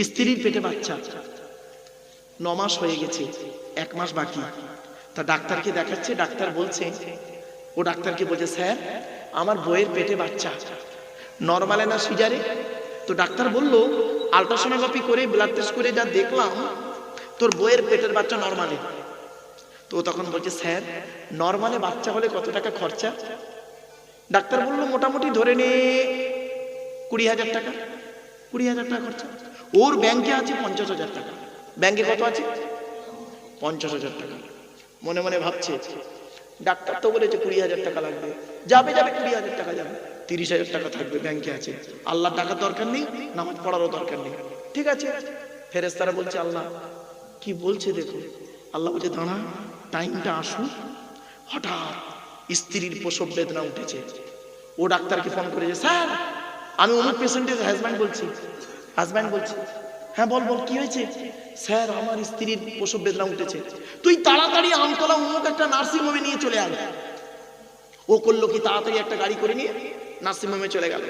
স্ত্রীর পেটে বাচ্চা, 9 মাস হয়ে গেছে, 1 মাস বাকি। তা ডাক্তারকে দেখাচ্ছে, ডাক্তার বলছে, ও ডাক্তারকে বলছে, স্যার আমার বউয়ের পেটে বাচ্চা, নরমালে না সিজারে? তো ডাক্তার বলল, আল্ট্রাসোনোগ্রাফি করে ব্লাড টেস্ট করে যা দেখলাম তোর বউয়ের পেটের বাচ্চা নরমালে। তো তখন বলছে, স্যার নরমালে বাচ্চা হলে কত টাকা খরচা? ডাক্তার বলল, মোটামুটি ধরে নে 20,000 টাকা। 20,000 টাকা খরচা। ওর ব্যাংকে আছে 50,000 টাকা। ব্যাংকে কত আছে? 50,000 টাকা। মনে মনে ভাবছে, ডাক্তার তো বলেছে 20,000 টাকা লাগবে, যাবে 20,000 টাকা যাবে, 30,000 টাকা থাকবে ব্যাংকে আছে। আল্লাহর টাকার দরকার নেই, নামাজ পড়ারও দরকার নেই, ঠিক আছে। ফেরেশতারা বলছে, আল্লাহ কি বলছে দেখো। আল্লাহ বলছে, দাঁড়া, টাইমটা আসুক। হঠাৎ স্ত্রীর প্রসব বেদনা উঠেছে। ও ডাক্তারকে ফোন করেছে, স্যার আমি অমুক পেশেন্টের হাজব্যান্ড বলছি। হাজব্যান্ড বলছি, হ্যাঁ বল বল কি হয়েছে? স্যার আমার স্ত্রীর প্রসব বেদনা উঠেছে, তুই তাড়াতাড়ি আমতলা অমুক একটা নার্সিং হোমে নিয়ে চলে আয়। ও করলো কি, তাড়াতাড়ি একটা গাড়ি করে নিয়ে নার্সিং হোমে চলে গেল।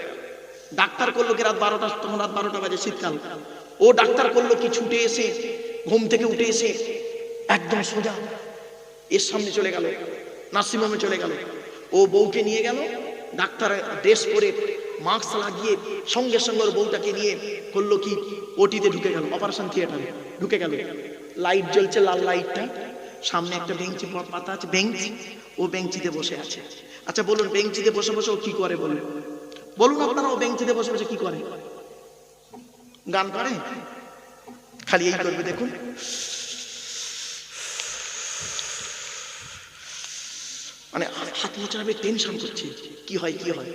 ডাক্তার করলো কি রাত 12টা, তখন রাত 12টা বাজে, শীতকাল। ও ডাক্তার করলো কি, ছুটে এসে ঘুম থেকে উঠে এসে একদম সোজা এর সামনে চলে গেল, নার্সিং হোমে চলে গেল। ও বউকে নিয়ে গেল, ডাক্তার ড্রেস পরে মাস্ক লাগিয়ে সঙ্গে সঙ্গে ওর বউটাকে নিয়ে করলো কি, ওটিতে ঢুকে গেল, অপারেশন থিয়েটারে ঢুকে গেল। লাইট জ্বলছে, লাল লাইটটা, সামনে একটা বেঞ্চি পাতা আছে, বেঞ্চ, ও বেঞ্চিতে বসে আছে। আচ্ছা বলুন, বেঞ্চিতে বসে বসে ও কি করে বলুন? বলুন আপনারা, ও বেঞ্চিতে বসে বসে কি করে? গান করে? খালি এই করবে, দেখুন, মানে হাত মোছাবে, টেনশন করছে, কি হয় কি হয়।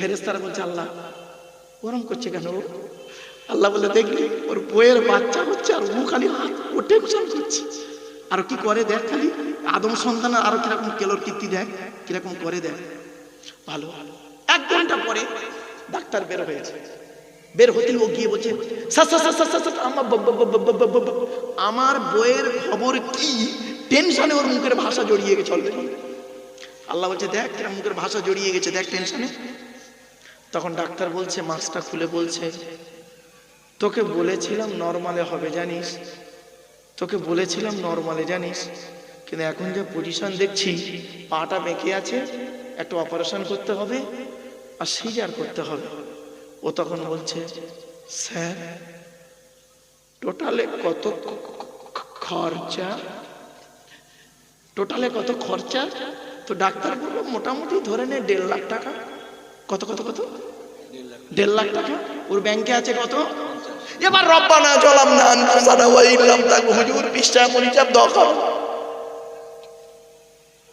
ফেরেশতারা বলছে, আল্লাহ ওরম করছে কেন? আল্লাহ বলে, দেখলি ওর বইয়ের বাচ্চা হচ্ছে আর ও খালি হাত, ও টেনশন করছে। আর কি করে দেখ, খালি আদম সন্তান আরো কিরকম কেলোর কীর্তি দেখ, কিরকম করে দেখ। ভালো। 1 ঘন্টা পরে ডাক্তার বের হয়েছে। বের হতেই ও গিয়ে বলছে, আমার বইয়ের খবর কি? টেনশনে ওর মুখের ভাষা জড়িয়ে গেছে অলরেডি। আল্লাহ বলছে, দেখ মুখের ভাষা জড়িয়ে গেছে, দেখ টেনশনে। তখন ডাক্তার বলছে, মাস্কটা খুলে বলছে, তোকে বলেছিলাম নরমালে হবে জানিস, তোকে বলেছিলাম নরমালে জানিস, কিন্তু এখন যে পজিশন দেখছি, পাটা বেঁকে আছে, একটা অপারেশন করতে হবে আর সিজার করতে হবে। ও তখন বলছে, স্যার টোটালে কত খরচা? টোটালে কত খরচা? তো ডাক্তার বললো, মোটামুটি ধরে নে 1.5 লাখ টাকা। কত কত কত? 1.5 লাখ টাকা। ওর ব্যাংকে আছে কত? এবার রব্বানা জালামনা আনফুসানা ওয়া ইল্লাম তাগফির হুজুর পৃষ্ঠা মনিজাব দরকার।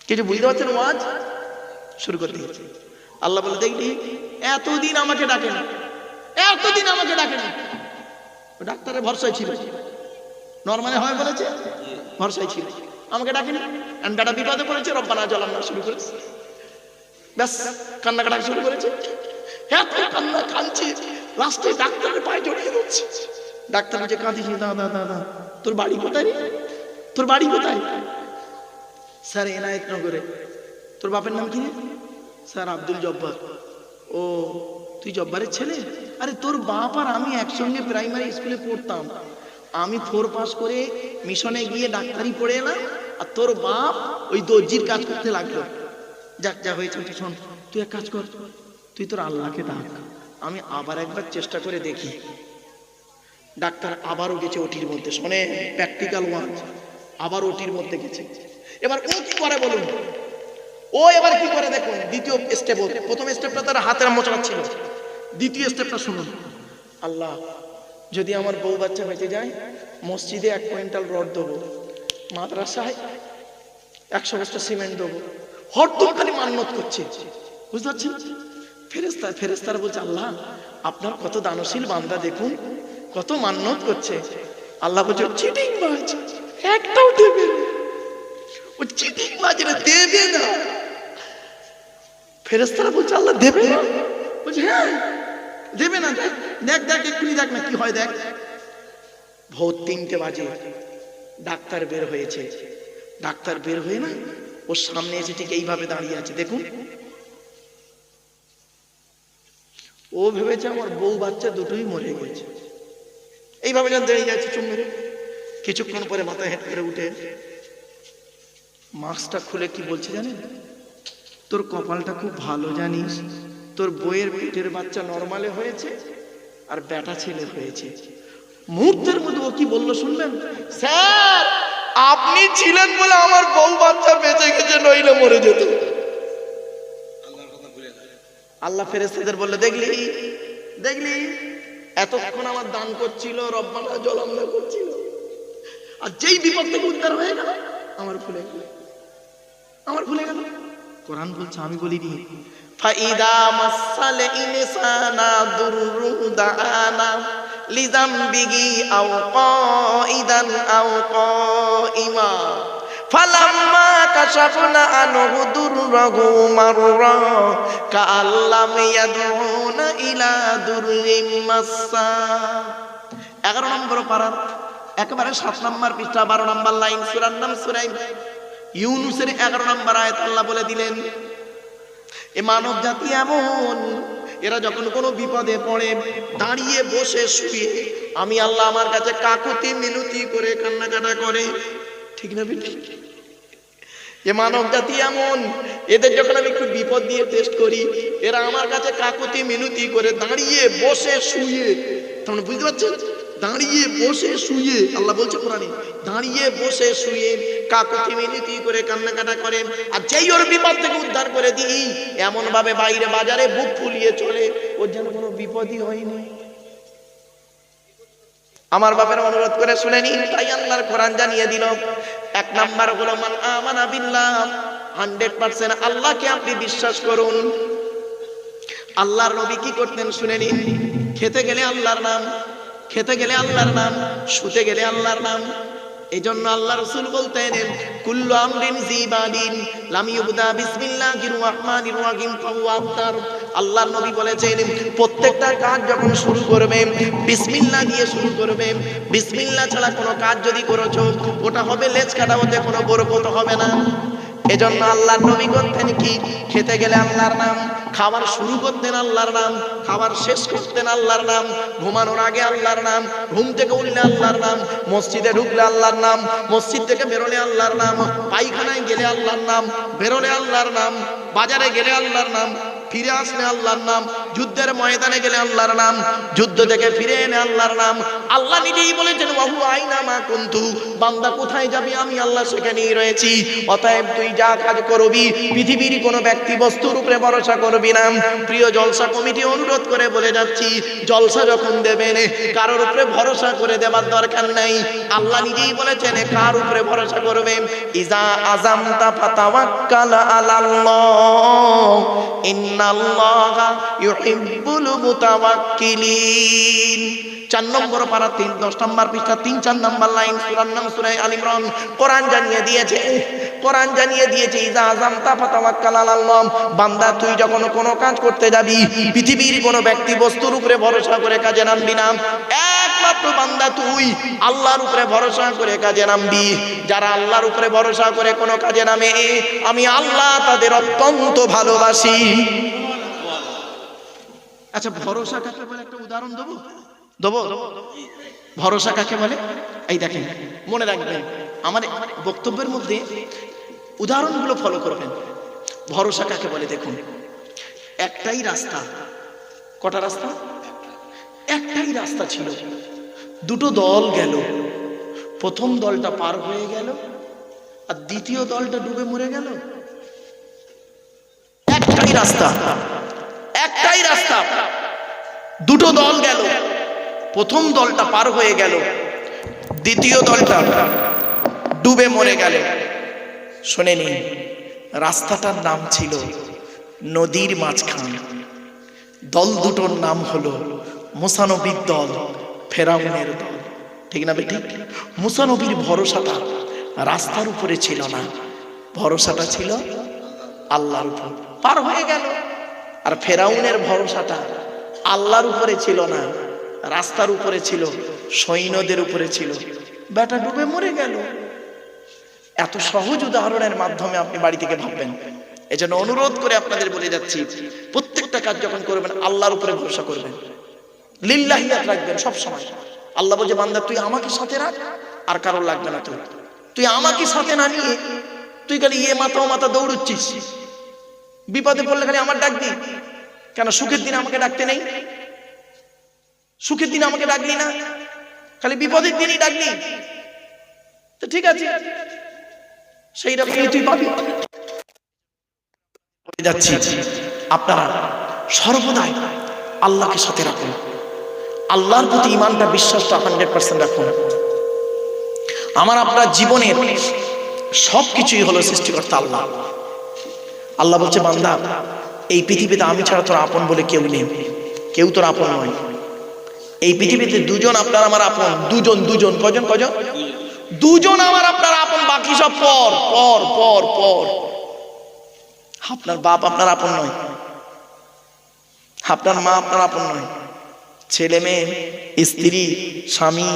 কিছু বুঝতে পারছেন? ওয়াজ শুরু করে দিয়েছে। আল্লাহ বলে, দেখলি এতদিন আমাকে ডাকেন, এতদিন আমাকে ডাকেন। ডাক্তারের ভরসায় ছিল, নরমালে হয় বলেছে, ভরসায় ছিল, আমাকে ডাকেনি। বেটা বিপদে পড়েছে, রব্বানা জালামনা শুরু করেছে, ব্যাস কান্নাকাটা শুরু করেছে। এত কান্না কাঁদছে, লাস্টে ডাক্তারের পায়ে জড়িয়ে দিচ্ছে। ডাক্তার বলছে, কাঁদিস না, দাদা দাদা তোর বাড়ি কোথায় রে? তোর বাড়ি কোথায়? স্যার এনায়েতনগরে। তোর বাপের নাম কি রে? স্যার আব্দুল জব্বার। ও তুই জব্বারের ছেলে? আরে তোর বাপ আর আমি একসঙ্গে প্রাইমারি স্কুলে পড়তাম। আমি 4 পাস করে মিশনে গিয়ে ডাক্তারি পড়ে এলাম, আর তোর বাপ ওই দর্জির কাজ করতে লাগলো। যাক যা হয়েছে, শোন তুই এক কাজ কর, তুই তোর আল্লাহকে ডাক, আমি আবার একবার চেষ্টা করে দেখি। ডাক্তার আবারও গেছে ওটির মধ্যে, শোনে প্র্যাকটিক্যাল ওয়ার্ক, আবার ওটির মধ্যে গেছে। এবার ও কি করে বলুন? ও এবার কি করে দেখুন, দ্বিতীয় স্টেপ। প্রথম স্টেপটা তার হাতের মোচড়া ছিল, দ্বিতীয় স্টেপটা শুনুন। আল্লাহ যদি আমার বউ বাচ্চা বেঁচে যায়, মসজিদে 1 কুইন্টাল রড দেবো, মাদ্রাসায় 100 বস্তা সিমেন্ট দেবো। হরদম খালি মান্নত করছে, বুঝতে পারছেন? ফেরেশতারা বলছে, আল্লাহ আপনার কত দানশীল বান্দা, দেখুন কত মান্নত করছে। আল্লাহ বলছে, চিটিং বাজ, একটাও দেবে না, ও চিটিং বাজরা দেবে না। ফেরেশতারা বলছে, আল্লাহ দেবে না? বলছে, হ্যাঁ দেবে না। দেখ দেখ এক্ষুনি দেখ না কি হয়, দেখ। ভোর 3টে বাজে ডাক্তার বের হয়েছে। ডাক্তার বের হয়ে না ওর সামনে এসে ঠিক এইভাবে দাঁড়িয়ে আছে, দেখুন। ও ভেবেছে আমার বউ বাচ্চা দুটোই মরে গেছে। এইভাবে যখন দাঁড়িয়ে যাচ্ছে চুম মেরে, কিছুক্ষণ পরে মাথায় হেঁট করে উঠে মাস্কটা খুলে কি বলছে জানেন? তোর কপালটা খুব ভালো জানিস, তোর বইয়ের পেটের বাচ্চা নরমালে হয়েছে আর বেটা ছেলে হয়েছে। মুহূর্তের মধ্যে ও কি বললো শুনবেন? স্যার আপনি ছিলেন বলে আমার বউ বাচ্চা বেঁচে গেছে, নইলে মরে যেত। আল্লাহ ফেরেশতাদের বললে, দেখলি দেখলি এতক্ষণ আমার দান করছিল, রব্বানা জলাম্না করছিল, আর যেই বিপদ থেকে উদ্ধার হয়ে গেল আমার ভুলে গেল, আমার ভুলে গেল। কোরআন বলছে, আমি বলিনি ফাইদা মাসাল ইনসানা দুররু দাআনা লিযামবিহি আও কাইদান আও কাইমা ফালাম্মা কাশাফনা আনহু দুররাহু মাররা কাআল্লাম ইয়াদউনা ইলা দুররিম মাসসা। 11 নম্বর পারার একেবারে 7 নম্বর পৃষ্ঠা 12 নম্বর লাইন, সূরার নাম সূরা ইউনূসের 11 নম্বর আয়াত। আল্লাহ বলে দিলেন, এ মানব জাতি এমন, এরা যখন কোনো বিপদে পড়ে দাঁড়িয়ে বসে শুয়ে আমি আল্লাহ আমার কাছে কাকুতি মিনতি করে কান্নাকাটা করে, ঠিক না বেটি? এ মানব জাতি এমন, এদের যখন আমি একটু বিপদ দিয়ে টেস্ট করি, এরা আমার কাছে কাকুতি মিনতি করে দাঁড়িয়ে বসে শুয়ে, তোমরা বুঝতে পারছেন? দাঁড়িয়ে বসে শুয়ে, আল্লাহ বলছে কোরআনে, দাঁড়িয়ে বসে শুয়ে কাকুতি মিনতি করে কান্নাকাটা করে, আর যেই ওর বিপদ থেকে উদ্ধার করে দিই এমন ভাবে বাইরে বাজারে বুক ফুলিয়ে চলে, ওর যেন কোনো বিপদই হয়নি। আমার বাপের অনুরোধ করে শুনে নিন, তাই আল্লাহর কোরআন জানিয়ে দিল, 1 নাম্বার হলো মান আমানা বিল্লাহ, 100% আল্লাহকে আপনি বিশ্বাস করুন। আল্লাহর নবী কি করতেন শুনে নিন, খেতে গেলে আল্লাহর নাম, খেতে গেলে আল্লাহর নাম, শুতে গেলে আল্লাহর নাম। এই জন্য আল্লাহ রাসূল বলতেন, কুল্লু আমরিন জিবাদিন লাম ইউবদা বিসমিল্লাহির রহমানির রহিম ফাহুয়া আফতার। আল্লাহর নবী বলেছেন, প্রত্যেকটা কাজ যখন শুরু করবে বিসমিল্লাহ দিয়ে শুরু করবে। বিসমিল্লাহ ছাড়া কোনো কাজ যদি করেছো ওটা হবে লেজ কাটা, হতে কোনো বরকত হবে না। এজন্য আল্লাহর নবী করতেন কি, খেতে গেলে আল্লাহর নাম, খাবার শুরু করতেন আল্লাহর নাম, খাবার শেষ করতেন আল্লাহর নাম, ঘুমানোর আগে আল্লাহর নাম, ঘুম থেকে উঠলে আল্লাহর নাম, মসজিদে ঢুকলে আল্লাহর নাম, মসজিদ থেকে বেরোলে আল্লাহর নাম, পায়খানায় গেলে আল্লাহর নাম, বেরোলে আল্লাহর নাম, বাজারে গেলে আল্লাহর নাম, ফিরে আসলে আল্লাহর নাম, যুদ্ধের ময়দানে গেলে আল্লাহর নাম, যুদ্ধ থেকে ফিরে এনে আল্লাহর নাম। আল্লাহ নিজেই বলেছেন, ওয়াহু আইনা মা কুনতু, বান্দা কোথায় যাবি আমি আল্লাহ সেখানেই রয়েছি। অতএব তুই যা কাজ করবি পৃথিবীর কোনো ব্যক্তি বস্তুর উপরে ভরসা করবি না। প্রিয় জলসা কমিটি অনুরোধ করে বলে যাচ্ছি, জলসা যখন দেবেন কারোর উপরে ভরসা করে দেবার দরকার নাই। আল্লাহ নিজেই বলেছেন কার উপরে ভরসা করবে, ইজা আযামতা ফাতাওয়াক্কাল আলাল্লাহ ইন্নাল্লাহা ইউহিব্বুল মুতাওয়াক্কিলিন। 4 নম্বর পারা 10 নম্বর পৃষ্ঠা 3-4 নম্বর লাইন, সূরার নাম সূরা আল ইমরান। কোরআন জানিয়ে দিয়েছে, কোরআন জানিয়ে দিয়েছে, ইজা আযামতা ফাতাওয়াক্কাল আলাল্লাহ, বান্দা তুই যখন কোনো কাজ করতে যাবি পৃথিবীর কোনো ব্যক্তি বস্তুর উপরে ভরসা করে কাজে নামবি না। একমাত্র বান্দা তুই আল্লাহর উপরে ভরসা করে কাজে নামবি। যারা আল্লাহর উপরে ভরসা করে কোনো কাজে নামে আমি আল্লাহ তাদের অত্যন্ত ভালোবাসি। আচ্ছা, ভরসা কাকে বলে একটা উদাহরণ দেবো? ভরসা কাকে বলে? এই দেখেন, মনে রাখবেন, আমার বক্তব্যের মধ্যে উদাহরণগুলো ফলো করবেন। ভরসা কাকে বলে দেখুন, একটাই রাস্তা। কটা রাস্তা? একটাই রাস্তা ছিল, দুটো দল গেল। প্রথম দলটা পার হয়ে গেল আর দ্বিতীয় দলটা ডুবে মরে গেল। একটাই রাস্তা, একটাই রাস্তা, দুটো দল গেল। প্রথম দলটা পার হয়ে গেল, দ্বিতীয় দলটা ডুবে মরে গেল। শুনে নিন, রাস্তাটার নাম ছিল নদীর মাঝখান। দল দুটোর নাম হলো মুসা নবীর দল, ফেরাউনের দল, ঠিক না বেটি? মুসা নবীর ভরসাটা রাস্তার উপরে ছিল না, ভরসাটা ছিল আল্লাহর উপর, পার হয়ে গেল। আর ফেরাউনের ভরসাটা আল্লাহর উপরে ছিল না, রাস্তার উপরে ছিল, সৈন্যদের উপরে ছিল, বেটা ডুবে মরে গেল। এত সহজ উদাহরণের মাধ্যমে আপনি বাড়ি থেকে ভাববেন। এজন্য অনুরোধ করে আপনাদের বলে যাচ্ছি, প্রত্যেকটা কাজ যখন করবেন আল্লাহর উপরে ভরসা করবেন, লিল্লাহিয়াত রাখবেন সব সময়। আল্লাহ বলছে বান্দা তুই আমাকে সাথে রাখ, আর কারোর লাগবে না। তুই আমাকে সাথে না নিয়ে তুই খালি মাথা ও মাথা দৌড়চ্ছিস, বিপদে পড়লে খালি আমার ডাকবি কেন? সুখের দিনে আমাকে ডাকতে নেই? সুখের দিনে আমাকে ডাকলি না, খালি বিপদের দিনই ডাকলি। তো ঠিক আছে, সেই রকমই তুই পাবি। যাচ্ছি, আপনারা সর্বদাই আল্লাহকে সাথে রাখুন, আল্লাহর প্রতি ইমানটা, বিশ্বাসটা 100% রাখুন। আমার আপনার জীবনের সবকিছুই হলো সৃষ্টিকর্তা আল্লাহ। আল্লাহ বলছে বান্দা এই পৃথিবীতে আমি ছাড়া তোর আপন বলে কেউ নেই, কেউ তোর আপন নয়। এই পৃথিবীতে দুজন আপনার আমার আপন, দুজন। কজন? দুজন আমার আপনার আপন, বাকি সব পর পর পর পর। আপনার বাপ আপনার আপন নয়, আপনার মা আপনার আপন নয়, ছেলে মেয়ে, স্ত্রী, স্বামী,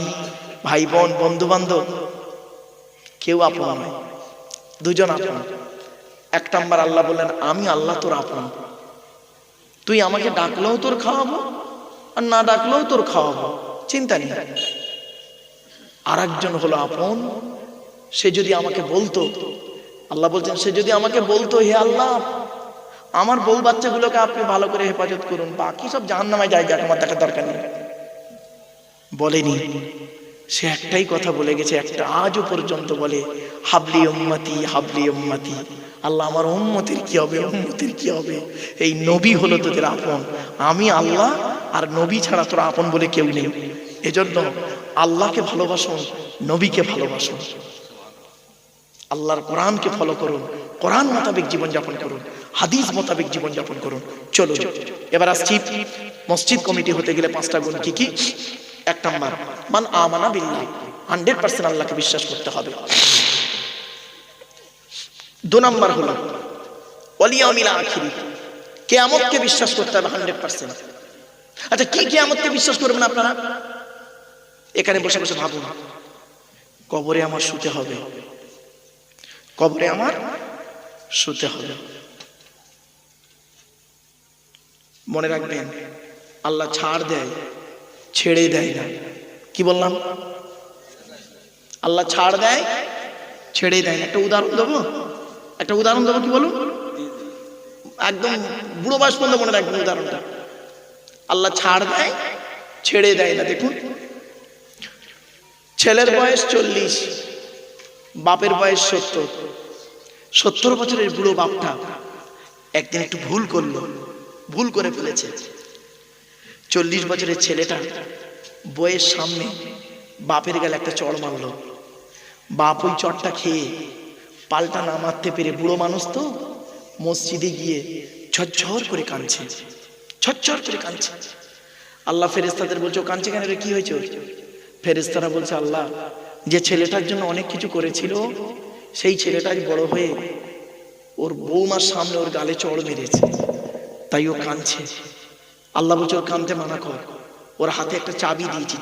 ভাই বোন, বন্ধু বান্ধব, কেউ আপন নয়, দুজন আপন। এক নাম্বার আল্লাহ বললেন আমি আল্লাহ তোর আপন, তুই আমাকে ডাকলেও তোর খাওয়াবো আর না ডাকলেও তোর খাওয়াবো, চিন্তা নেই। আর একজন হলো আপন, সে যদি আমাকে বলতো, আল্লাহ বলছেন সে যদি আমাকে বলতো হে আল্লাহ আমার বউ বাচ্চাগুলোকে আপনি ভালো করে হেফাজত করুন, বাকি সব জাহান্নামে যায়, যাক আমার দেখার দরকার নেই, বলেনি। সে একটাই কথা বলে গেছে, একটা আজও পর্যন্ত বলে হাবলি উম্মতি হাবলি উম্মতি। আল্লাহ আমার উম্মতের কি হবে, উম্মতের কি হবে? এই নবী হলো তোদের আপন, আমি আল্লাহ আর নবী ছাড়া তোর আপন বলে কেউ নেই। এজন্য আল্লাহকে ভালোবাসুন, নবীকে ভালোবাসুন, আল্লাহর কোরআনকে ফলো করুন, কোরআন মোতাবেক জীবনযাপন করুন, হাদিস মোতাবেক জীবনযাপন করুন। চলো এবার আসছি মসজিদ কমিটি হতে গেলে 5টা গুণ কি কি? এক নাম্বার মান আমানা বিল্লাহ, 100% আল্লাহকে বিশ্বাস করতে হবে। 2 নাম্বার হলো ওয়াল ইয়াউমিল আখির, কিয়ামতকে বিশ্বাস করতে হবে 100%। আচ্ছা কি কিয়ামতকে বিশ্বাস করবেন আপনারা? এখানে বসে বসে ভাবুন, কবরে আমার শুতে হবে, কবরে আমার শুতে হবে। মনে রাখবেন আল্লাহ ছাড় দেয়, ছেড়ে দেয় না। কি বললাম? আল্লাহ ছাড় দেয়, ছেড়ে দেয় না। একটা উদাহরণ দেবো, কি বলুন? একদম বুড়ো বয়স পর্যন্ত মনে রাখবেন উদাহরণটা। আল্লাহ ছাড় দেয়, ছেড়ে দেয় না। দেখুন ছেলের বয়স 40, বাপের বয়স 70। 70 বছরের বুড়ো বাপটা একদিন একটু ভুল করে ফেলেছে। 40 বছরের ছেলেটা বইয়ের সামনে বাপের গালে একটা চড় মারলো। বাপ ওই চড়টা খেয়ে পাল্টা না মারতে পেরে, বুড়ো মানুষ তো, মসজিদে গিয়ে ঝরঝর করে কাঁদছে। আল্লাহ ফেরেশতাদের বলছে ও কাঁদছে কেন রে, কি হয়েছে? ফেরেশতারা বলছে আল্লাহ যে ছেলেটার জন্য অনেক কিছু করেছিল, সেই ছেলেটাই বড় হয়ে ওর বৌমার সামনে ওর গালে চড় মেরেছে, তাই ও কাঁদছে। আল্লাহ বলছে ওর কাঁদতে মানা কর, ওর হাতে একটা চাবি দিয়েছি,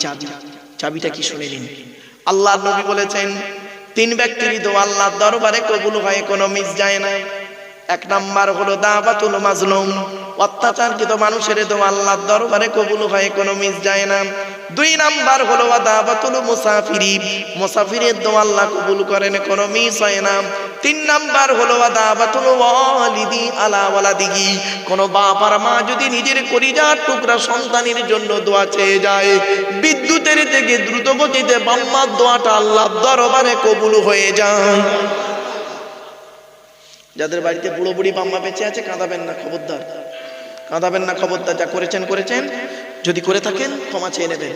চাবিটা কি শুনে নিন। আল্লাহর নবী বলেছেন 3 ব্যক্তির দোয়া আল্লাহর দরবারে কবুল হয়, কোনো মিস যায় না। 1 নাম্বার হলো দাওয়াতুল মাজলুম, অত্যাচারকৃত মানুষের দোয়া আল্লাহর দরবারে কবুল হয়, কোনো মিস যায় না। 2 নাম্বার হলো দাওয়াতুল মুসাফিরের দোয়া আল্লাহ কবুল করেন, কোনো মিস হয় না। 3 নাম্বার হলো দাওয়াতুল ওয়ালিদি আলা ওয়ালাদিহি, কোন বাপ আর মা যদি নিজের কলিজার টুকরা সন্তানের জন্য দোয়া চেয়ে যায়, বিদ্যুতের থেকে দ্রুত গতিতে বাম্মার দোয়াটা আল্লাহর দরবারে কবুল হয়ে যায়। যাদের বাড়িতে বুড়ো বুড়ি বাম্মা বেঁচে আছে কাঁদাবেন না, খবরদার। যা করেছেন, যদি করে থাকেন ক্ষমা চেয়ে নেবেন।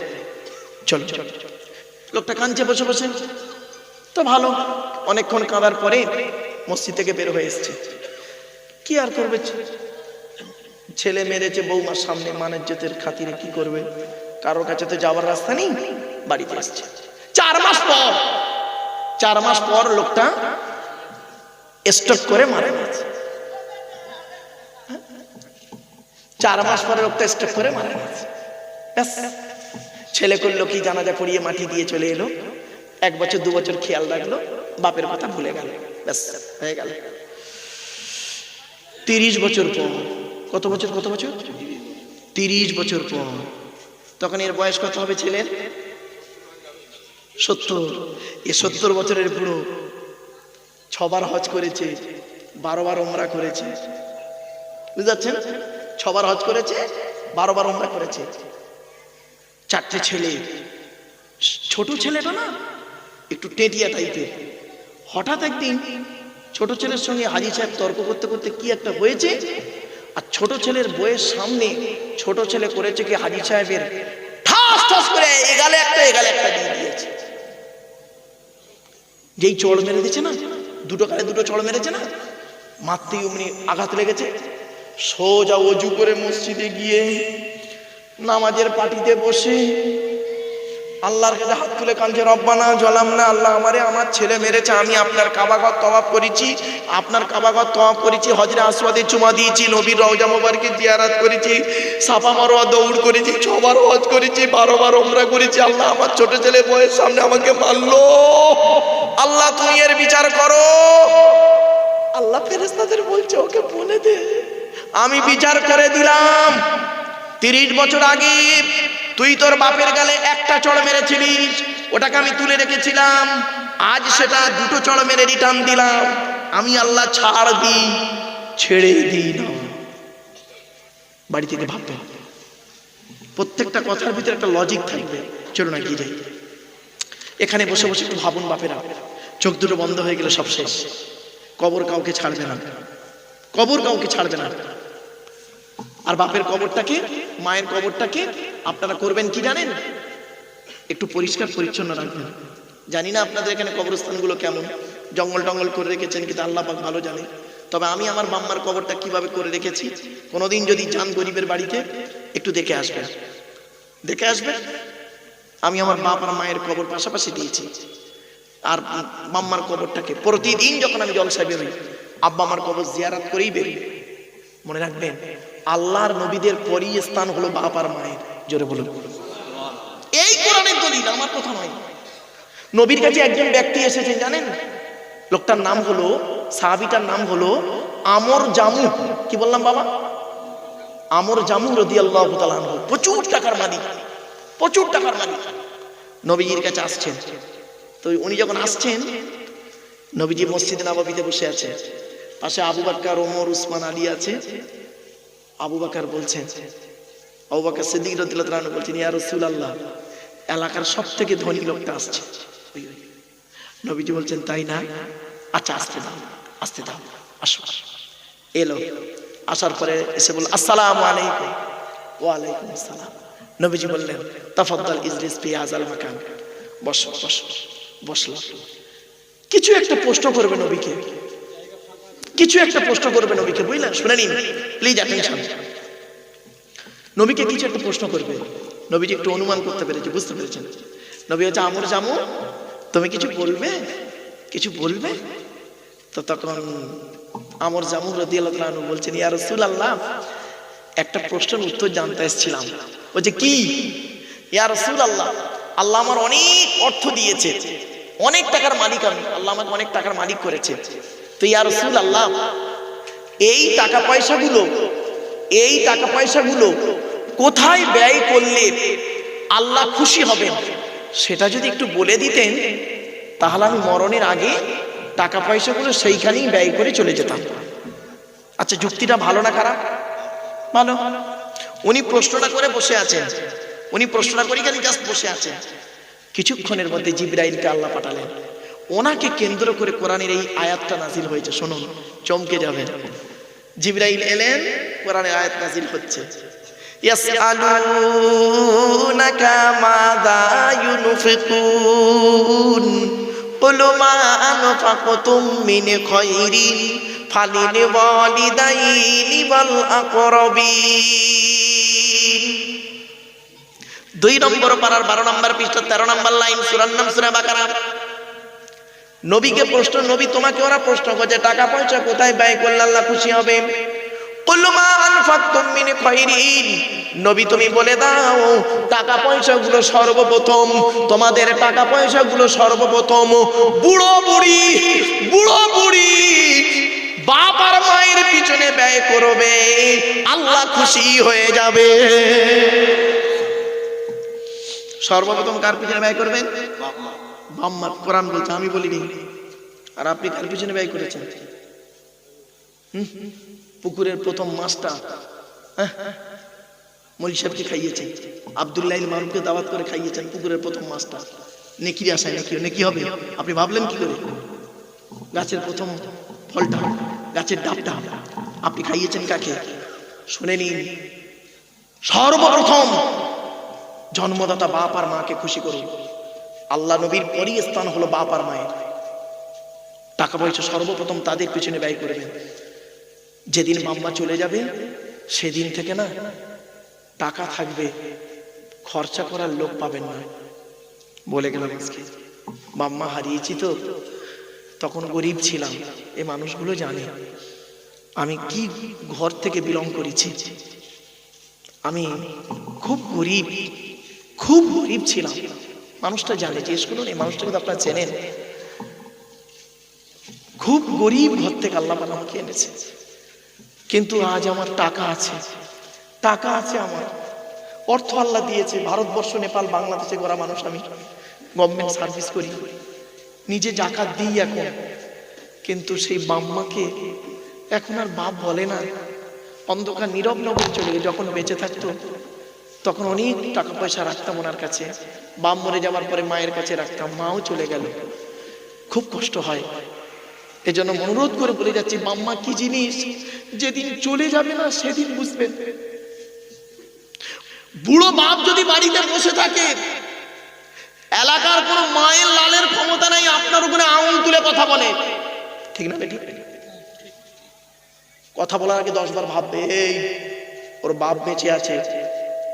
চলো লোকটা কাঁদছে বসে বসে, তো ভালো, অনেকক্ষণ কাঁদার পরে মসজিদ থেকে বের হয়ে এসছে। কি আর করবে, ছেলে মেরেছে বৌমার সামনে, মানের জেতের খাতিরে কি করবে? কারোর কাছে তো যাওয়ার রাস্তা নেই, বাড়িতে আসছে। 4 মাস পর লোকটা স্ট্রোক করে মারা গেছে। 4 মাস পরে লোকটা স্ট্রোক করে মারা গেছে। ছেলে করলো কি, জানাজা পড়িয়ে মাটি দিয়ে চলে এলো। 1 বছর 2 বছর খেয়াল রাখলো, বাপের কথা ভুলে গেল, ব্যাস হয়ে গেল। 30 বছর পর, কত বছর 30 বছর পর, তখন এর বয়স কত হবে ছেলের? 70। এ 70 বছরের বুড়ো 6 বার হজ করেছে, 12 বার উমরা করেছে। বুঝতে পারছেন? 6 বার হজ করেছে, 12 বার উমরা করেছে। 4টে ছেলে। ছোট ছেলেটা না একটু টেটিয়া টাইপের। হঠাৎ একদিন ছোট ছেলের সঙ্গে হাজী সাহেব তর্ক করতে করতে কি একটা হয়েছে, আর ছোট ছেলের বইয়ের সামনে ছোট ছেলে করেছে কি হাজী সাহেবের ঠাস ঠাস করে এগালে একটা দিয়ে দিয়েছে। যেই চড় মেরে দিয়েছে না, দুটো গালে দুটো চড় মেরেছে না, মারতেই অমনি আঘাত লেগেছে। সোজা ওযু করে মসজিদে গিয়ে নামাজের পাটিতে বসে আল্লাহর কাছে হাত তুলে কাঁদছে, রব্বানা জালামনা, আল্লাহ আমারে আমার ছেলে মেরেছে, আমি আপনার কাবাঘর তওয়াফ করেছি, আপনার কাবাঘর তওয়াফ করেছি, হজরে আসওয়াদে চুমা দিয়েছি, নবীর রওজা মোবারকে জিয়ারত করেছি, সাফা মারওয়া দৌড় করেছি, 6 বার হজ করেছি, 12 বার উমরা করেছি। আল্লাহ আমার ছোট ছেলে বউয়ের সামনে আমাকে মারলো, আল্লাহ তুমি এর বিচার করো। আল্লাহ ফেরেশতাদের বলছে ওকে বলে দে আমি বিচার করে দিলাম। 30 বছর আগে তুই তোর বাপের গালে একটা চড় মেরেছিলিস, ওটাকে আমি তুলে রেখেছিলাম, আজ সেটা 2টো চড় মেরে রিটার্ন দিলাম। আমি আল্লাহ ছাড় দিই, ছেড়ে দিই না। বাড়ি থেকে ভাবতে হবে, প্রত্যেকটা কথার ভিতরে একটা লজিক থাকবে। চলো না গিয়ে যাই। এখানে বসে বসে একটু ভাবুন বাপেরা, চোখ দুটো বন্ধ হয়ে গেলে সব শেষ। কবর কাউকে ছাড়বে না, কবর কাউকে ছাড়বে না। আর বাপের কবরটাকে, মায়ের কবরটাকে আপনারা করবেন কি জানেন? একটু পরিষ্কার পরিচ্ছন্ন রাখবেন। জানি না আপনাদের এখানে কবরস্থানগুলো কেমন, জঙ্গল টঙ্গল করে রেখেছেন, কিন্তু আল্লাহ পাক ভালো জানে। তবে আমি আমার বাম্মার কবরটা কিভাবে করে রেখেছি, কোনোদিন যদি যান গরিবের বাড়িতে একটু দেখে আসবেন, দেখে আসবেন। আমি আমার বাপ আর মায়ের কবর পাশাপাশি দিয়েছি। আর বাম্মার কবরটাকে প্রতিদিন যখন আমি জলসায় বেরোই, আব্বা আমার কবর জিয়ারত করেই বেরোই। মনে রাখবেন, আল্লাহর নবীদের পরই স্থান হলো বাপ আর মায়ের। জোরে বলুন। এই কোরআনের দলিল, আমার কথা নয়। নবীর কাছে একজন ব্যক্তি এসেছেন জানেন, লোকটার নাম হলো, সাহাবীটার নাম হলো আমর জামু। কি বললাম বাবা? আমর জামু রাদিয়াল্লাহু তাআলা আনহু। প্রচুর টাকার মালিক, প্রচুর টাকার মালিক। নবীজির কাছে আসছেন। তো উনি যখন আসছেন, নবীজি মসজিদে নববীতে বসে আছে, পাশে আবু বকর, ওমর, উসমান, আলী আছে। আবু বকর বলছেন, আবু বকর সিদ্দিক রাদিয়াল্লাহু তাআলা বলছেন, ইয়া রাসূলুল্লাহ, এলাকার সবথেকে ধনী লোকটা আসছে। নবীজি বলছেন, তাই না? আচ্ছা আসতে দাও, আসতে দাও, আসো। এলো, আসার পরে এসে বলল, আসসালামু আলাইকুম। ওয়া আলাইকুম আসসালাম। নবীজি বললেন, তাফাদ্দাল ইজলিস ফি হাযাল মাকান, বসো বসো। বসলো। কিছু একটা প্রশ্ন করবে নবীকে, কিছু একটা প্রশ্ন করবে নবীকে, বুঝলেন? শুনে নিন প্লিজ, অ্যাটেনশন। নবীকে কিছু একটা প্রশ্ন করবে। নবীজি একটু অনুমান করতে পেরেছে, বুঝতে পেরেছেন। নবী হচ্ছে, আমর জামু, তুমি কিছু বলবে, কিছু বলবে? তো তখন আমর জামু রাদিয়াল্লাহু তাআলা আনহু বলছেন, ইয়া রাসূলুল্লাহ, একটা প্রশ্নের উত্তর জানতে এসেছিলাম। বলছে, কি? ইয়া রাসূলুল্লাহ, আল্লাহ আমার অনেক অর্থ দিয়েছে, অনেক টাকার মালিক আমি, আল্লাহ আমাকে অনেক টাকার মালিক করেছে। তো ইয়া রাসূলুল্লাহ, এই টাকা পয়সাগুলো কোথায় ব্যয় করলে আল্লাহ খুশি হবেন, সেটা যদি একটু বলে দিতেন, তাহলে আমি মরণের আগে টাকা পয়সাগুলো সেইখানেই ব্যয় করে চলে যেতাম। আচ্ছা, যুক্তিটা ভালো না খারাপ? ভালো। উনি প্রশ্নটা করে বসে আছেন, উনি প্রশ্নটা করে খালি জাস্ট বসে আছেন। কিছুক্ষণের মধ্যে জিবরাইলকে আল্লাহ পাঠালেন। ওনাকে কেন্দ্র করে কোরআনের এই আয়াতটা নাজিল হয়েছে। শুনুন, চমকে যাবেন। জিবরাইল এলেন, কোরআনের আয়াত নাজিল হচ্ছে, ইয়াসআলুনাকা মাযা ইউনফিকুন কুল মা আনফাকতুম মিন খায়রিন ফালিল ওয়ালিদাইনি ওয়াল আকরাবিন। 2 নম্বর পারার 12 নম্বর পৃষ্ঠা 13 নম্বর লাইন, সূরার নাম সূরা বাকারা। নবীকে প্রশ্ন, নবী তোমাকে ওরা প্রশ্ন করছে, টাকা পয়সা কোথায় ব্যয় করলে আল্লাহ খুশি হবে? কুল মা আনফাকতুম মিন খায়রিন, নবী তুমি বলে দাও, টাকা পয়সাগুলো সর্বপ্রথম, তোমাদের টাকা পয়সাগুলো সর্বপ্রথম বুড়ো বুড়ি বাপ আর মায়ের পিছনে ব্যয় করবে, আল্লাহ খুশি হয়ে যাবে। সর্বপ্রথম কার পিছনে ব্যয় করবেন? বাম্মার কোরআন বলছে, আমি বলিনি। আর আপনি কার পিছনে ব্যয় করেছেন? পুকুরের প্রথম মাছটা মৌলী সাহেবকে খাইয়েছেন, আব্দুল্লাহ মারুফকে দাওয়াত করে খাইয়েছেন পুকুরের প্রথম মাছটা। নেকির আশায় নেকি হবে? আপনি ভাবলেন কি করে? গাছের প্রথম ফলটা, গাছের ডাবটা আপনি খাইয়েছেন কাকে? শুনে নিন, সর্বপ্রথম জন্মদাতা বাপ আর মাকে খুশি করুন। আল্লাহ নবীর পরই স্থান হলো বাপ আর মায়ের। টাকা পয়সা সর্বপ্রথম তাদের পিছনে ব্যয় করবেন। যেদিন বাম্মা চলে যাবে সেদিন থেকে না টাকা থাকবে, খরচা করার লোক পাবেন না। বলে গেলাম আজকে বাম্মা হারিয়েছি তো, তখন গরিব ছিলাম। এই মানুষগুলো জানে আমি কি ঘর থেকে বিলং করেছি। আমি খুব গরিব ছিলাম। মানুষটা জানে, জিজ্ঞেস করুন, এই মানুষটাকে তো আপনারা চেনেন। খুব গরিব ঘর থেকে আল্লাহ আমাকে এনেছে, কিন্তু আজ আমার টাকা আছে আমার, অর্থ আল্লাহ দিয়েছে। ভারতবর্ষ, নেপাল, বাংলাদেশে গড়া মানুষ আমি, গভর্নমেন্ট সার্ভিস করি, নিজে জাকাত দিই এখন। কিন্তু সেই বাম্মাকে এখন আর বাপ বলে না, অন্ধকার নীরব নগর চলে গেছে। যখন বেঁচে থাকতো তখন অনেক টাকা পয়সা রাখতাম ওনার কাছে, বাপ মরে যাওয়ার পরে মায়ের কাছে রাখতাম, মাও চলে গেল, খুব কষ্ট হয়। এজন্য অনুরোধ করে বলে যাচ্ছি, বাম্মা কি জিনিস যেদিন চলে যাবে না সেদিন বুঝবেন। বুড়ো বাপ যদি বাড়িতে বসে থাকে, এলাকার কোন মায়ের লালের ক্ষমতা নাই আপনার উপরে আঙুল তুলে কথা বলে, ঠিক না বেটি? কথা বলার আগে 10 বার ভাববে, এই ওর বাপ বেঁচে আছে,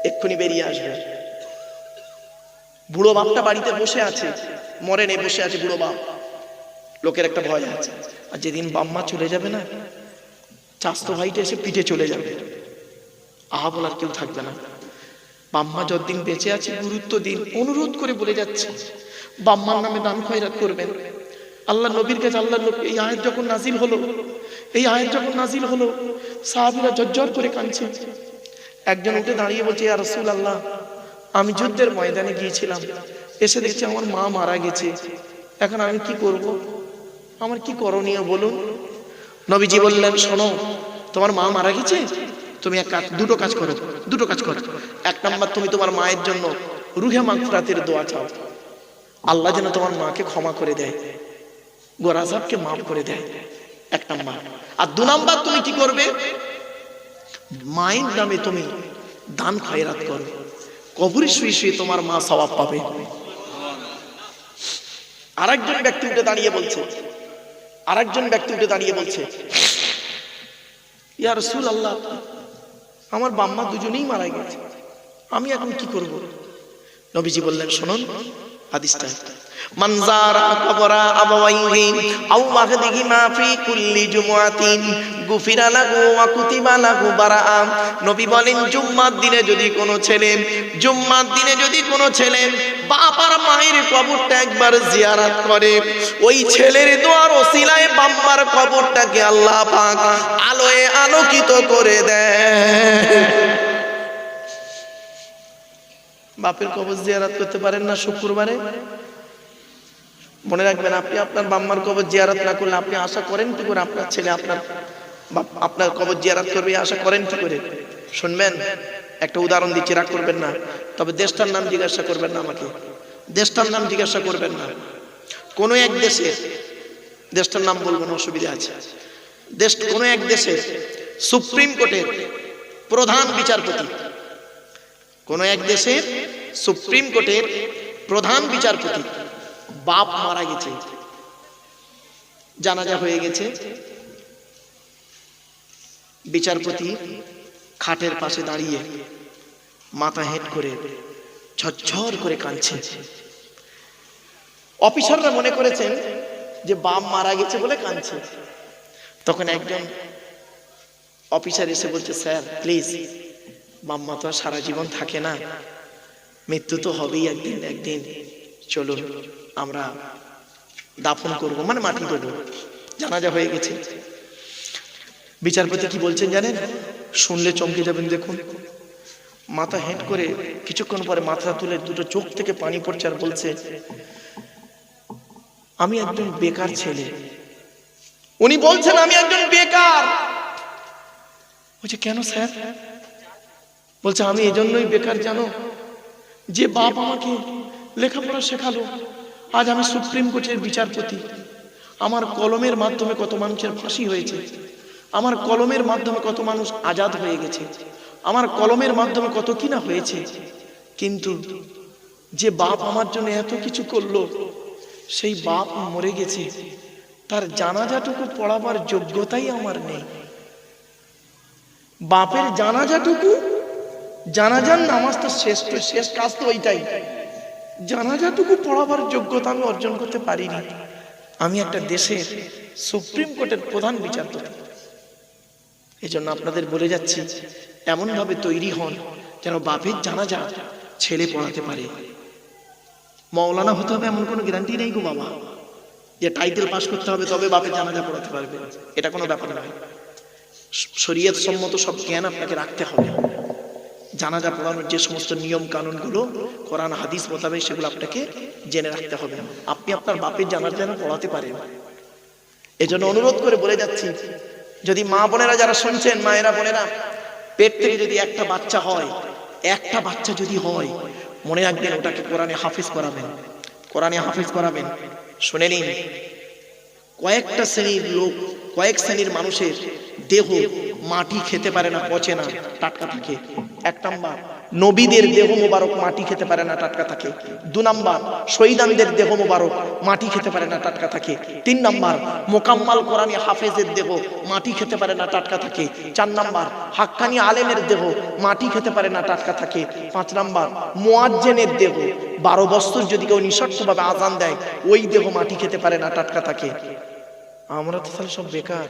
এক্ষুনি বেরিয়ে আসবে। বুড়ো বাপটা বাড়িতে বসে আছে, মরে নেই, বসে আছে বুড়ো বাপ, লোকের একটা ভয় আছে। আর যেদিন বাম্মা চলে যাবে না, চাস্তো ভাইটা এসে পিঠে চলে যাবে, আহা বলার কেউ থাকবে না। বাম্মা যতদিন বেঁচে আছে গুরুত্ব দিন। অনুরোধ করে বলে যাচ্ছে, বাম্মার নামে দান খয়রাত করবেন। আল্লাহ নবীর কাছে এই আয়াত যখন নাজিল হলো, সাহাবীরা ঝরঝর করে কাঁদছে। একজন উঠে দাঁড়িয়ে বলছে, ইয়া রাসূলুল্লাহ, আমি যুদ্ধের ময়দানে গিয়েছিলাম, এসে দেখছি আমার মা মারা গেছে, এখন আমি কি করব? আমার কি করণীয় বলুন? নবীজি বললেন, শোনো, তোমার মা মারা গেছে, তুমি দুটো কাজ করো। 1 নাম্বার, তুমি তোমার মায়ের জন্য রুহে মাগফিরাতের দোয়া চাও, আল্লাহ যেন তোমার মাকে ক্ষমা করে দেয়, গোরাজাবকে মাফ করে দেয়, 1 নাম্বার। আর 2 নাম্বার, তুমি কি করবে? মায়ের নামে তুমি দান খয়রাত করো, কবরে শুয়ে শুয়ে তোমার মা সওয়াব পাবে। আরেকজন ব্যক্তি উঠে দাঁড়িয়ে বলছে, ইয়া রাসূলুল্লাহ, আমার বাম্মা দুজনেই মারা গেছে, আমি এখন কি করব? নবীজি বললেন, শুনুন হাদিসটা, মান যারা কবরা আবাওয়াইহি আও ওয়াহদিহিমা ফি কুল্লি জুমআতিন গুফিরা লাহু ওয়া কুতিবা লাহু বারাআ। নবী বলেন, জুম্মার দিনে যদি কোনো ছেলে বাপ আর মায়ের কবরটা একবার জিয়ারত করে, ওই ছেলের দোয়ার ওসিলায় বাম্মার কবরটাকে আল্লাহ পাক আলোয় আলোকিত করে দেয়। বাপের কবর জিয়ারত করতে পারেন না শুক্রবারে? মনে রাখবেন, আপনি আপনার বাম্মার কবর জিয়ারত না করলে আপনি আশা করেন কি করে আপনার ছেলে আপনার কবর জিয়ারত করবে? আশা করেন কি করে? শুনবেন, একটা উদাহরণ দিচ্ছি, রাগ করবেন না। তবে দেশটার নাম জিজ্ঞাসা করবেন না আমাকে, দেশটার নাম জিজ্ঞাসা করবেন না। কোন এক দেশের, দেশটার নাম বলবো না, অসুবিধা আছে। কোন এক দেশের সুপ্রিম কোর্টের প্রধান বিচারপতি, কোন এক দেশের সুপ্রিম কোর্টের প্রধান বিচারপতি বাপ মারা গেছে, জানাজা হয়ে গেছে, বিচারপতি খাটের পাশে দাঁড়িয়ে মাথা হেঁট করে ঝরঝর করে কাঁদছে। অফিসাররা মনে করেছেন যে বাপ মারা গেছে বলে কাঁদছে। তখন একজন অফিসার এসে বলছে, স্যার প্লিজ, বাম্মা তো আর সারা জীবন থাকে না, মৃত্যু তো হবেই একদিন, চলুন আমরা দাফন করব, মানে মাটি দেবো, জানাজা হয়ে গেছে। বিচারপতি কি বলছেন জানেন? শুনলে চমকে যাবেন। দেখুন, মাথা হেঁট করে কিছুক্ষণ পরে মাথা তুলে দুটো চোখ থেকে পানি পড়ছে আর বলছে, আমি একজন বেকার ছেলে। উনি বলছেন আমি একজন বেকার। বলছে কেন স্যার? বলছে আমি এজন্যই বেকার জানো, যে বাপ আমাকে লেখাপড়া শেখালো, আজ আমি সুপ্রিম কোর্টের বিচারপতি। আমার কলমের মাধ্যমে কত মানুষের ফাঁসি হয়েছে, আমার কলমের মাধ্যমে কত মানুষ আজাদ হয়ে গেছে, আমার কলমের মাধ্যমে কত কিনা হয়েছে। কিন্তু যে বাপ আমার জন্য এত কিছু করলো, সেই বাপ মরে গেছে, তার জানাজাটুকু পড়াবার যোগ্যতাই আমার নেই। বাপের জানাজাটুকু, জানাজার নামাজ তো শেষ কাজ তো ওইটাই, জানাজাটুকু পড়াবার যোগ্যতা আমি অর্জন করতে পারিনি। আমি একটা দেশের সুপ্রিম কোর্টের প্রধান বিচারপতি। এই জন্য আপনাদের বলে যাচ্ছি, এমন ভাবে তৈরি হন যেন বাপের জানাজা ছেলে পড়াতে পারে। মৌলানা হতে হবে এমন কোনো গ্যারান্টি নেই গো বাবা, যে টাইটেল পাস করতে হবে তবে বাপের জানাজা পড়াতে পারবে, এটা কোনো ব্যাপার নয়। শরীয়ত সম্মত সব জ্ঞান আপনাকে রাখতে হবে। জানাজা পড়ানোর যে সমস্ত নিয়ম কানুন গুলো কোরআন হাদিস মোতাবেক, সেগুলো আপনাকে জেনে রাখতে হবে। আপনি আপনার বাপের জানাজা যেন পড়াতে পারেন। এজন্য অনুরোধ করে বলে যাচ্ছি, যদি মা বোনেরা যারা শুনছেন, মায়েরা বোনেরা, পেট থেকে যদি একটা বাচ্চা হয়, একটা বাচ্চা যদি হয়, মনে রাখবেন ওটাকে কোরআনে হাফেজ করাবেন, কোরআনে হাফেজ করাবেন। শুনে নিন, কয়েকটা শ্রেণীর লোক, কয়েক শ্রেণীর মানুষের দেহ মাটি খেতে পারে না, পচে না, টাটকা থাকে। এক নাম্বার, নবীদের দেহ মোবারক মাটি খেতে পারে না, টাটকা থাকে। দু নাম্বার, শহীদানদের দেহ মোবারক মাটি খেতে পারে না, টাটকা থাকে। তিন নাম্বার, মোকাম্মাল কোরআনী হাফেজের দেহ মাটি খেতে পারে না, টাটকা থাকে। চার নাম্বার, হাক্কানি আলেমের দেহ মাটি খেতে পারে না, টাটকা থাকে। পাঁচ নাম্বার, মুয়াজ্জিনের দেহ, 12 বছর যদি কেউ নিঃশর্তভাবে আযান দেয়, ওই দেহ মাটি খেতে পারে না, টাটকা থাকে। আমরা তো তাহলে সব বেকার।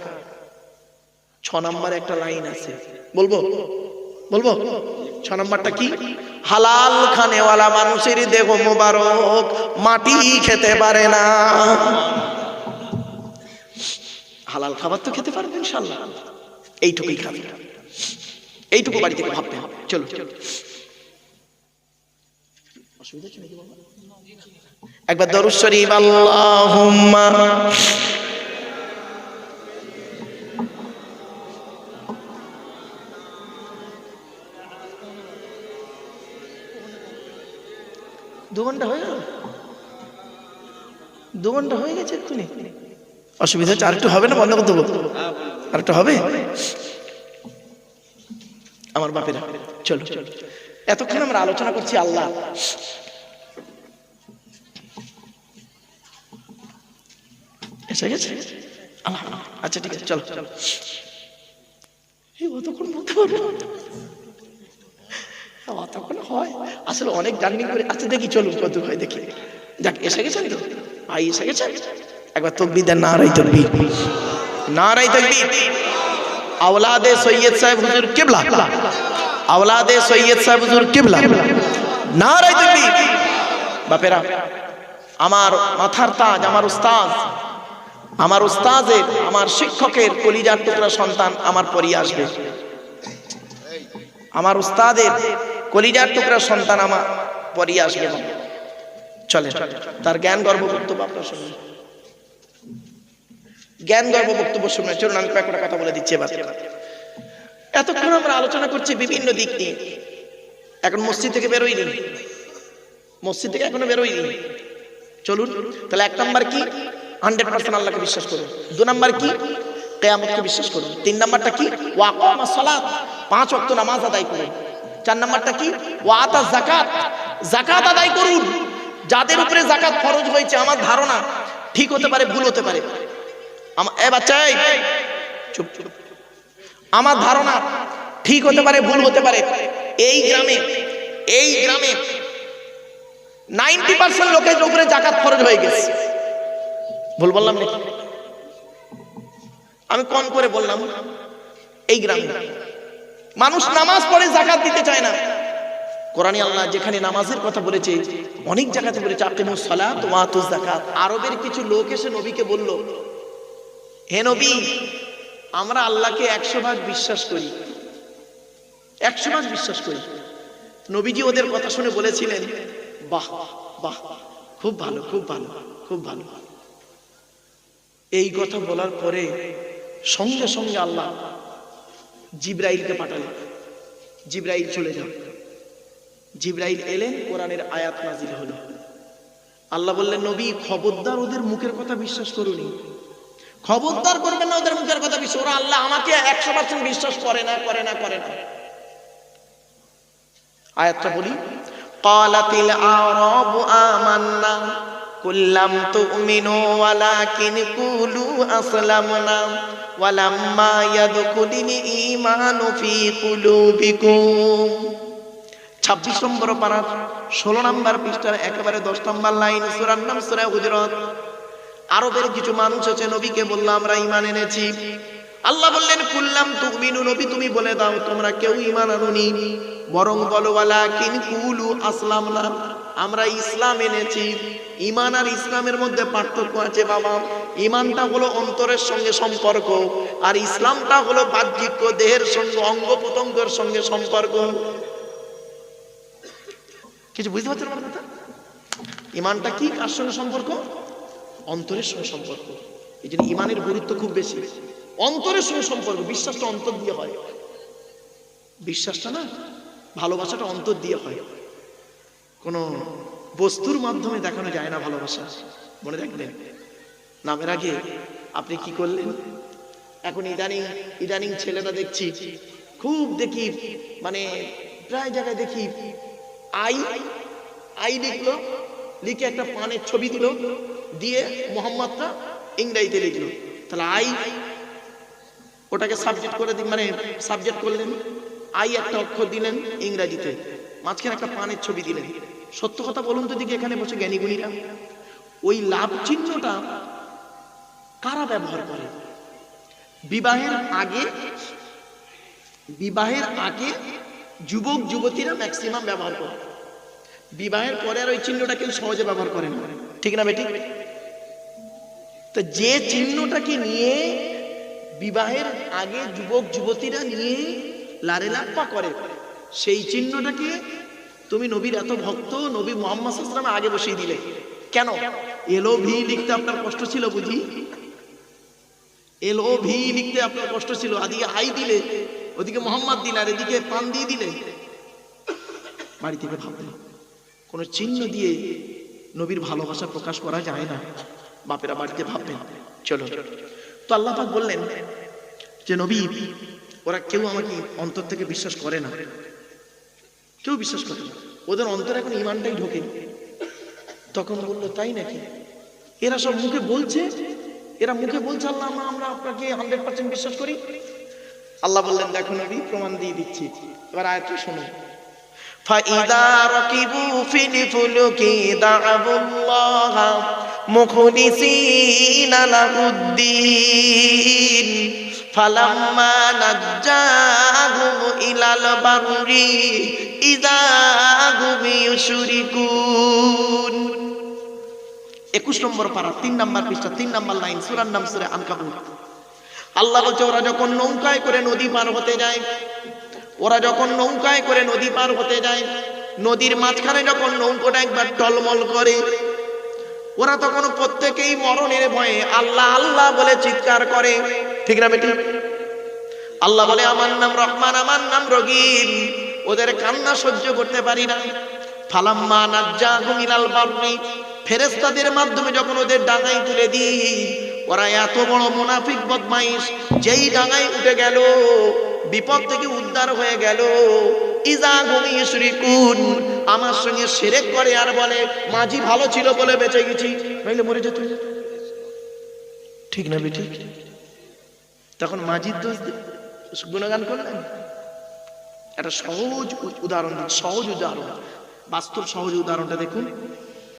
6 নাম্বার একটা লাইন আছে, বলবো বলবো 6 নাম্বারটা কি? হালাল খানেওয়ালা মানুষের দেহ মোবারক মাটি খেতে পারে না। হালাল খাবার তো খেতে পারবে ইনশাআল্লাহ, এইটুকুই খাবে, এইটুকু বাড়ি থেকে ভাবতে হবে। চলো একবার দরুদ শরীফ, আল্লাহুম্মা। দু ঘন্টা হয়ে গেল, 2 ঘন্টা হয়ে গেছে এক্ষুনি। অসুবিধা হচ্ছে? আর একটু হবে না? বন্ধ করে দেবো? আর একটু হবে? আমার বাপেরা চলো, এতক্ষণ আমরা আলোচনা করছি আল্লাহ। এসে গেছে? আচ্ছা ঠিক আছে, চলো। অতক্ষণ বলতে পারবো, অতক্ষণ হয় আসলে অনেক জার্নি করে। আচ্ছা দেখি, চলুন কত হয় দেখি। যাক, এসে গেছেন তো ভাই, এসে গেছেন। একবার তাকবীর দেন, নারায়ে তাকবীর, নারায়ে তাকবীর। আওলাদে সৈয়দ সাহেব হুজুর কিবলা, আওলাদে সৈয়দ সাহেব হুজুর কিবলা, নারায়ে তাকবীর। বাপেরা, আমার মাথার তাজ, আমার উস্তাদ, আমার উস্তাদের, আমার শিক্ষকের কলিজার টুকরা সন্তান আমার পরই আসবে। আমার উস্তাদের কলিজার টুকরা সন্তান আমার পরই আসবে। চলে, তার জ্ঞান গর্ব বক্তব্য আপনারা শুনুন, জ্ঞান গর্ব বক্তব্য শুনবেন। চলুন আমি কয়েকটা কথা বলে দিচ্ছি এবার। এতক্ষণ আমরা আলোচনা করছি বিভিন্ন দিক নিয়ে, এখন মসজিদ থেকে বেরোইনি, মসজিদ থেকে এখনো বেরোইনি। চলুন তাহলে 1 নাম্বার কি? 100% আল্লাহকে বিশ্বাস করুন। 2 নাম্বার কি? কিয়ামতকে বিশ্বাস করুন। 3 নাম্বারটা কি? ওয়া আকামাস সালাত, 5 ওয়াক্ত নামাজ আদায় করুন। 4 নাম্বারটা কি? ওয়া আতা যাকাত, যাকাত আদায় করুন। যাদের উপরে যাকাত ফরজ হয়েছে, আমার ধারণা ঠিক হতে পারে, ভুল হতে পারে। এ বাচ্চা, চুপ চুপ, আমার ধারণা ঠিক হতে পারে, ভুল হতে পারে। এই গ্রামে 90% লোকের উপরে যাকাত ফরজ হয়ে গেছে। ভুল বললাম নাকি? আমি কম করে বললাম। এই গ্রামে মানুষ নামাজ পড়ে, যাকাত দিতে চায় না। কোরআনে আল্লাহ যেখানে নামাজের কথা বলেছে, অনেক জায়গাতে বলেছে আকিমুস সালাত ওয়া আতুজ যাকাত। আরবের কিছু লোক এসে নবীকে বলল, হে নবী, আমরা আল্লাহকে 100 ভাগ বিশ্বাস করি, 100 ভাগ বিশ্বাস করি। নবীজি ওদের কথা শুনে বলেছিলেন, বাহ বাহ, খুব ভালো, খুব ভালো, খুব ভালো। এই কথা বলার পরে সঙ্গে সঙ্গে আল্লাহ জিবরাইলকে পাঠালেন, জিবরাইল চলে যাও। জিবরাইল এলেন, কোরআনের আয়াত নাজিল হলো। আল্লাহ বললেন, নবী খবরদার ওদের মুখের কথা বিশ্বাস করুনি, খবরদার করবেন না ওদের মুখের কথা বিশ্বাস। ওরা আল্লাহ আমাকে 100% বিশ্বাস করে না। আয়াতটা বলি, ক্বালাতিল আরাবু আমান্না কুল লাম তুমিনু ওয়ালাকিন কুলু আসলামনা ওয়ালাম্মা ইয়াদখুলিল ঈমানু ফি কুলুবিকুম। 26 নম্বর পারা 16 নম্বর পৃষ্ঠার একেবারে 10 নম্বর লাইন, সূরার নাম সূরা হুজুরাত। আরবের কিছু মানুষ আছে, নবীকে বলল আমরা ঈমান এনেছি। আল্লাহ বললেন, কুল্লাম তুমিনু, নবী তুমি বলে দাও তোমরা কেউ ঈমান আনোনি, বরং বলো ওয়ালাকিন কুলু আসলামনা, আমরা ইসলাম এনেছি। ঈমান আর ইসলামের মধ্যে পার্থক্য আছে বাবা। ঈমানটা হলো অন্তরের সঙ্গে সম্পর্ক, আর ইসলামটা হলো বাহ্যিক দেহের সঙ্গে, অঙ্গ প্রত্যঙ্গের সঙ্গে সম্পর্ক। কিছু বুঝতে পারছেন আমার কথা? ঈমানটা কি, কার সঙ্গে সম্পর্ক? অন্তরের সঙ্গে সম্পর্ক। এই জন্য ঈমানের গুরুত্ব খুব বেশি। অন্তরের সঙ্গে সম্পর্ক, বিশ্বাসটা অন্তর দিয়ে হয়। বিশ্বাসটা না, ভালোবাসাটা অন্তর দিয়ে হয়। কোনো বস্তুর মাধ্যমে দেখানো যায় না ভালোবাসা, মনে রাখবেন। নামের আগে আপনি কি করলেন? এখন ইদানিং ছেলেরা দেখছি, খুব দেখি, মানে প্রায় জায়গায় দেখি আই লিখলো, লিখে একটা পানের ছবি দিল, দিয়ে মোহাম্মদটা ইংরেজিতে লিখলো। তাহলে আই ওটাকে সাবজেক্ট করে মানে সাবজেক্ট করলেন, আই একটা অক্ষর দিলেন ইংরেজিতে, মাঝখানে একটা পানের ছবি দিলেন। সত্য কথা বলুন তো, দিকে এখানে বসে জ্ঞানীগুণীরা, ওই লাভ চিহ্নটা কারা ব্যবহার করে? বিবাহের আগে যুবক যুবতীরা ম্যাক্সিমাম ব্যবহার করে। বিবাহের পরে আর ওই চিহ্নটা কেউ সহজে ব্যবহার করে না, ঠিক না বেটি? তো যে চিহ্নটাকে নিয়ে বিবাহের আগে যুবক যুবতীরা নিয়ে লারে লাপ্পা করে, সেই চিহ্নটাকে তুমি নবীর এত ভক্ত নবী মুহাম্মদ সাল্লাল্লাহু আলাইহি ওয়াসাল্লাম আগে বসিয়ে দিলে কেন? LOV লিখতে আপনার কষ্ট ছিল বুঝি? LOV লিখতে আপনার কষ্ট ছিল, এদিকে আই দিলে, ওদিকে মোহাম্মদ দিলে, আর এদিকে পান দিয়ে দিলে। বাড়ি থেকে ভাবলেন, কোন চিহ্ন দিয়ে নবীর ভালোবাসা প্রকাশ করা যায় না। বাপেরা বাড়িতে ভাববেন, চলো। তো আল্লাহ পাক বললেন যে নবী, ওরা কেউ আমাকে অন্তর থেকে বিশ্বাস করে না, কেউ বিশ্বাস করে না, ওদের অন্তরে এখন ঈমানটাই ঢোকেনি। তখন বললো, তাই নাকি? এরা সব মুখে বলছে, আল্লাহ আমরা আপনাকে 100% বিশ্বাস করি। আল্লাহ বললেন, দেখো নবী, প্রমাণ দিয়ে দিচ্ছি। এবার আয়াতটা শুনুন। فَإِذَا رَكِبُوا فِي الْفُلْكِ دَعَوُا اللَّهَ مُخْلِصِينَ لَهُ الدِّينَ فَلَمَّا نَجَّاهُمْ إِلَى الْبَرِّ إِذَا هُمْ يُشْرِكُونَ। 21 নম্বর পারা 3 নম্বর পৃষ্ঠা 3 নম্বর লাইন, সূরার নাম সূরা আনকাবুত। আল্লাহ বলছে, ওরা যখন নৌকায় করে নদী পার হতে যায়, নদীর মাঝখানে যখন নৌকাটা একবার টলমল করে, ওরা তখন প্রত্যেকেই মরণের ভয়ে আল্লাহ আল্লাহ বলে চিৎকার করে, ঠিক না বেটি? আল্লাহ বলে, আমার নাম রহমান, আমার নাম রহিম। ওদের কান্না সহ্য করতে পারি না। ফালাম্মা নাজ্জাহুম ইলাল বাররি, ফেরেশতাদের মাধ্যমে যখন ওদের ডাঙায় তুলে দিই, ওরা এত বড় মুনাফিক বদমাইশ, যেই ডাঙায় উঠে গেল, বিপদ থেকে উদ্ধার হয়ে গেল, ইজা হুম ইউশরিকুন, আমার সঙ্গে শিরক করে আর বলে মাঝি ভালো ছিল বলে বেঁচে গেছি, নইলে মরে যেত, ঠিক না বেটি? তখন মাঝির দোষ গুণগান করলেন। একটা সহজ উদাহরণ, বাস্তব সহজ উদাহরণটা দেখুন।